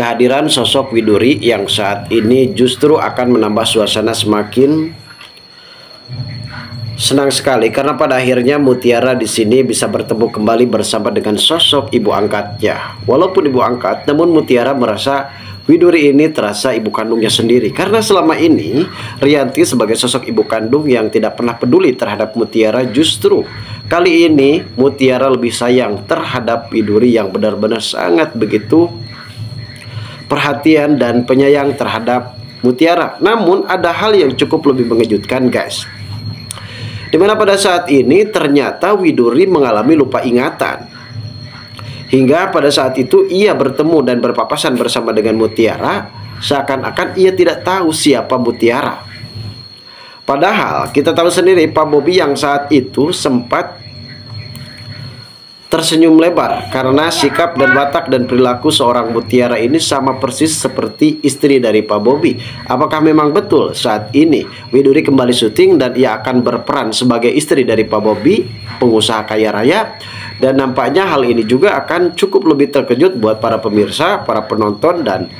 kehadiran sosok Widuri yang saat ini justru akan menambah suasana semakin senang sekali karena pada akhirnya Mutiara di sini bisa bertemu kembali bersama dengan sosok ibu angkatnya. Walaupun ibu angkat, namun Mutiara merasa Widuri ini terasa ibu kandungnya sendiri karena selama ini Rianti sebagai sosok ibu kandung yang tidak pernah peduli terhadap Mutiara, justru kali ini Mutiara lebih sayang terhadap Widuri yang benar-benar sangat begitu perhatian dan penyayang terhadap Mutiara. Namun ada hal yang cukup lebih mengejutkan, guys. Dimana pada saat ini ternyata Widuri mengalami lupa ingatan. Hingga pada saat itu ia bertemu dan berpapasan bersama dengan Mutiara, seakan-akan ia tidak tahu siapa Mutiara. Padahal kita tahu sendiri Pak Bobi yang saat itu sempat tersenyum lebar karena sikap dan watak dan perilaku seorang Mutiara ini sama persis seperti istri dari Pak Bobi. Apakah memang betul saat ini Widuri kembali syuting dan ia akan berperan sebagai istri dari Pak Bobi, pengusaha kaya raya? Dan nampaknya hal ini juga akan cukup lebih terkejut buat para pemirsa, para penonton, dan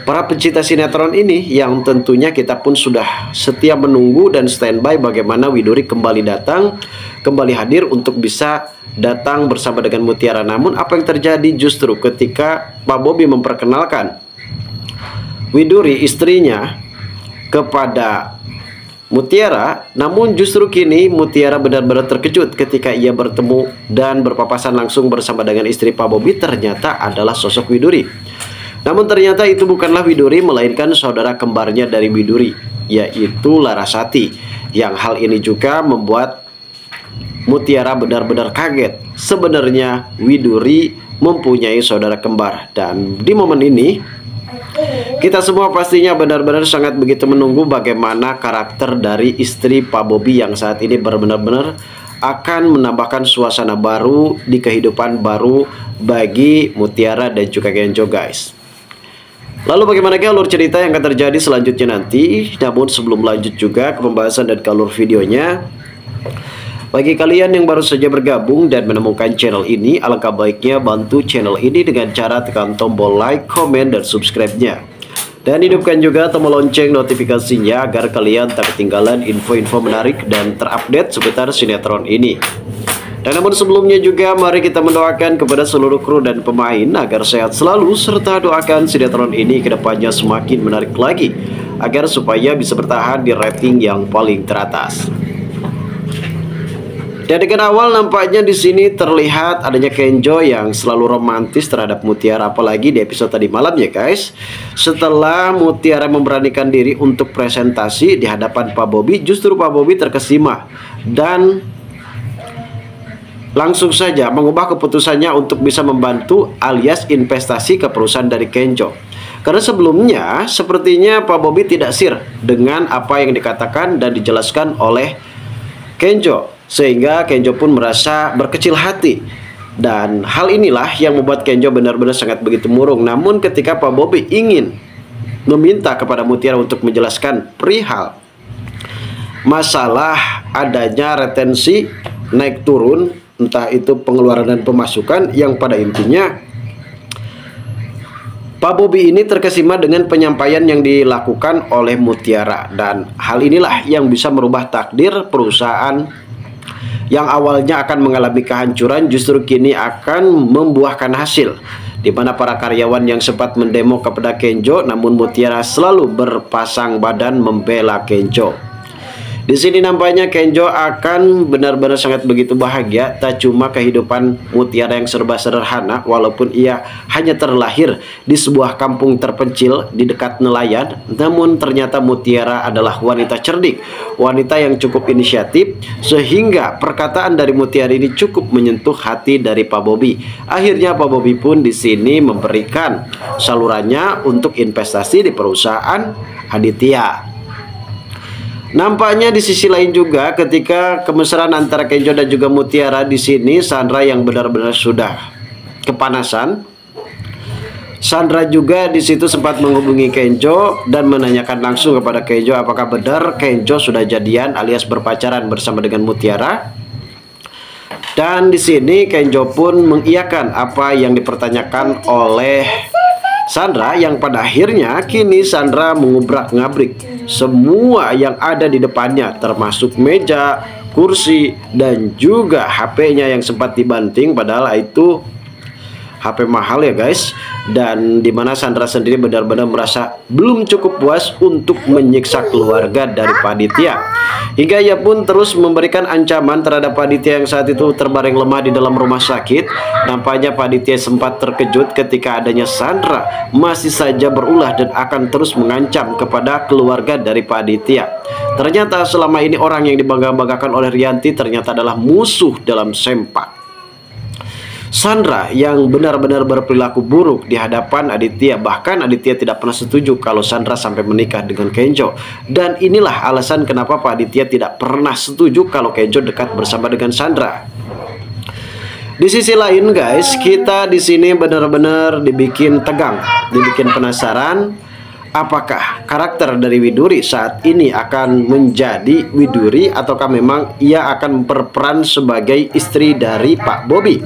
para pencinta sinetron ini yang tentunya kita pun sudah setia menunggu dan standby bagaimana Widuri kembali datang, kembali hadir untuk bisa datang bersama dengan Mutiara. Namun apa yang terjadi justru ketika Pak Bobi memperkenalkan Widuri istrinya kepada Mutiara, namun justru kini Mutiara benar-benar terkejut ketika ia bertemu dan berpapasan langsung bersama dengan istri Pak Bobi, ternyata adalah sosok Widuri. Namun ternyata itu bukanlah Widuri, melainkan saudara kembarnya dari Widuri, yaitu Larasati. Yang hal ini juga membuat Mutiara benar-benar kaget. Sebenarnya Widuri mempunyai saudara kembar. Dan di momen ini kita semua pastinya benar-benar sangat begitu menunggu bagaimana karakter dari istri Pak Bobi yang saat ini benar-benar akan menambahkan suasana baru di kehidupan baru bagi Mutiara dan juga Kenjo, guys. Lalu bagaimana alur cerita yang akan terjadi selanjutnya nanti? Namun sebelum lanjut juga ke pembahasan dan ke alur videonya, bagi kalian yang baru saja bergabung dan menemukan channel ini, alangkah baiknya bantu channel ini dengan cara tekan tombol like, komen, dan subscribe-nya. Dan hidupkan juga tombol lonceng notifikasinya agar kalian tak ketinggalan info-info menarik dan terupdate seputar sinetron ini. Dan namun sebelumnya juga mari kita mendoakan kepada seluruh kru dan pemain agar sehat selalu, serta doakan sinetron ini kedepannya semakin menarik lagi agar supaya bisa bertahan di rating yang paling teratas. Dan dengan awal nampaknya di sini terlihat adanya Kenjo yang selalu romantis terhadap Mutiara, apalagi di episode tadi malam ya guys. Setelah Mutiara memberanikan diri untuk presentasi di hadapan Pak Bobi, justru Pak Bobi terkesima dan langsung saja mengubah keputusannya untuk bisa membantu alias investasi ke perusahaan dari Kenjo. Karena sebelumnya sepertinya Pak Bobi tidak sir dengan apa yang dikatakan dan dijelaskan oleh Kenjo, sehingga Kenjo pun merasa berkecil hati. Dan hal inilah yang membuat Kenjo benar-benar sangat begitu murung. Namun ketika Pak Bobi ingin meminta kepada Mutiara untuk menjelaskan perihal masalah adanya retensi naik turun, entah itu pengeluaran dan pemasukan, yang pada intinya Pak Bobi ini terkesima dengan penyampaian yang dilakukan oleh Mutiara. Dan hal inilah yang bisa merubah takdir perusahaan yang awalnya akan mengalami kehancuran, justru kini akan membuahkan hasil, di mana para karyawan yang sempat mendemo kepada Kenjo, namun Mutiara selalu berpasang badan membela Kenjo. Di sini nampaknya Kenjo akan benar-benar sangat begitu bahagia. Tak cuma kehidupan Mutiara yang serba sederhana, walaupun ia hanya terlahir di sebuah kampung terpencil di dekat nelayan, namun ternyata Mutiara adalah wanita cerdik, wanita yang cukup inisiatif, sehingga perkataan dari Mutiara ini cukup menyentuh hati dari Pak Bobi. Akhirnya Pak Bobi pun di sini memberikan salurannya untuk investasi di perusahaan Aditya. Nampaknya di sisi lain juga ketika kemesraan antara Kenjo dan juga Mutiara di sini, Sandra yang benar-benar sudah kepanasan. Sandra juga di situ sempat menghubungi Kenjo dan menanyakan langsung kepada Kenjo apakah benar Kenjo sudah jadian alias berpacaran bersama dengan Mutiara. Dan di sini Kenjo pun mengiyakan apa yang dipertanyakan oleh Sandra, yang pada akhirnya kini Sandra mengubrak-ngabrik semua yang ada di depannya, termasuk meja, kursi, dan juga HP-nya yang sempat dibanting, padahal itu HP mahal ya guys. Dan dimana Sandra sendiri benar-benar merasa belum cukup puas untuk menyiksa keluarga dari Pak Aditya, hingga ia pun terus memberikan ancaman terhadap Pak Aditya yang saat itu terbaring lemah di dalam rumah sakit. Nampaknya Pak Aditya sempat terkejut ketika adanya Sandra masih saja berulah dan akan terus mengancam kepada keluarga dari Pak Aditya. Ternyata selama ini orang yang dibangga-banggakan oleh Rianti ternyata adalah musuh dalam sempak. Sandra yang benar-benar berperilaku buruk di hadapan Aditya. Bahkan Aditya tidak pernah setuju kalau Sandra sampai menikah dengan Kenjo. Dan inilah alasan kenapa Pak Aditya tidak pernah setuju kalau Kenjo dekat bersama dengan Sandra. Di sisi lain guys, kita di sini benar-benar dibikin tegang, dibikin penasaran. Apakah karakter dari Widuri saat ini akan menjadi Widuri, ataukah memang ia akan berperan sebagai istri dari Pak Bobi?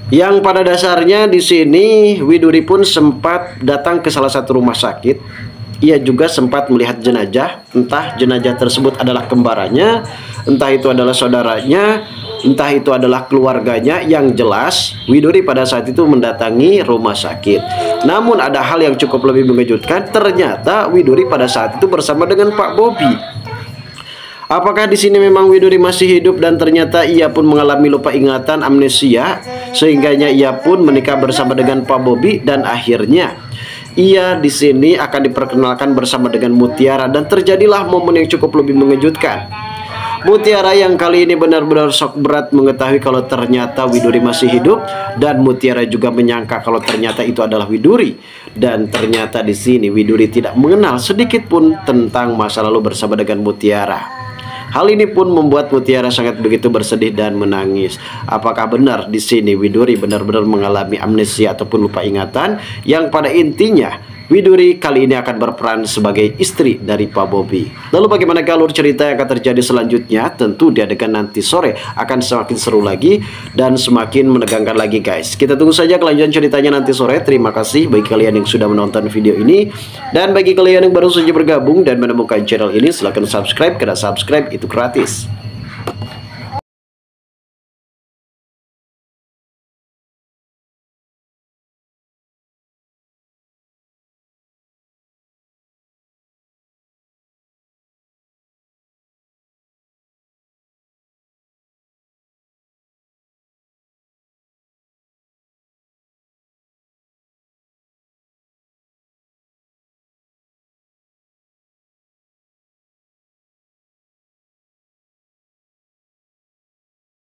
Yang pada dasarnya di sini Widuri pun sempat datang ke salah satu rumah sakit. Ia juga sempat melihat jenazah, entah jenazah tersebut adalah kembarannya, entah itu adalah saudaranya, entah itu adalah keluarganya. Yang jelas Widuri pada saat itu mendatangi rumah sakit. Namun ada hal yang cukup lebih mengejutkan, ternyata Widuri pada saat itu bersama dengan Pak Bobi. Apakah di sini memang Widuri masih hidup dan ternyata ia pun mengalami lupa ingatan, amnesia, sehingganya ia pun menikah bersama dengan Pak Bobi dan akhirnya ia di sini akan diperkenalkan bersama dengan Mutiara dan terjadilah momen yang cukup lebih mengejutkan. Mutiara yang kali ini benar-benar shock berat mengetahui kalau ternyata Widuri masih hidup, dan Mutiara juga menyangka kalau ternyata itu adalah Widuri. Dan ternyata di sini Widuri tidak mengenal sedikit pun tentang masa lalu bersama dengan Mutiara. Hal ini pun membuat Mutiara sangat begitu bersedih dan menangis. Apakah benar di sini Widuri benar-benar mengalami amnesia ataupun lupa ingatan, yang pada intinya Widuri kali ini akan berperan sebagai istri dari Pak Bobi. Lalu bagaimana alur cerita yang akan terjadi selanjutnya? Tentu di adegan nanti sore akan semakin seru lagi dan semakin menegangkan lagi guys. Kita tunggu saja kelanjutan ceritanya nanti sore. Terima kasih bagi kalian yang sudah menonton video ini. Dan bagi kalian yang baru saja bergabung dan menemukan channel ini, silahkan subscribe, karena subscribe itu gratis.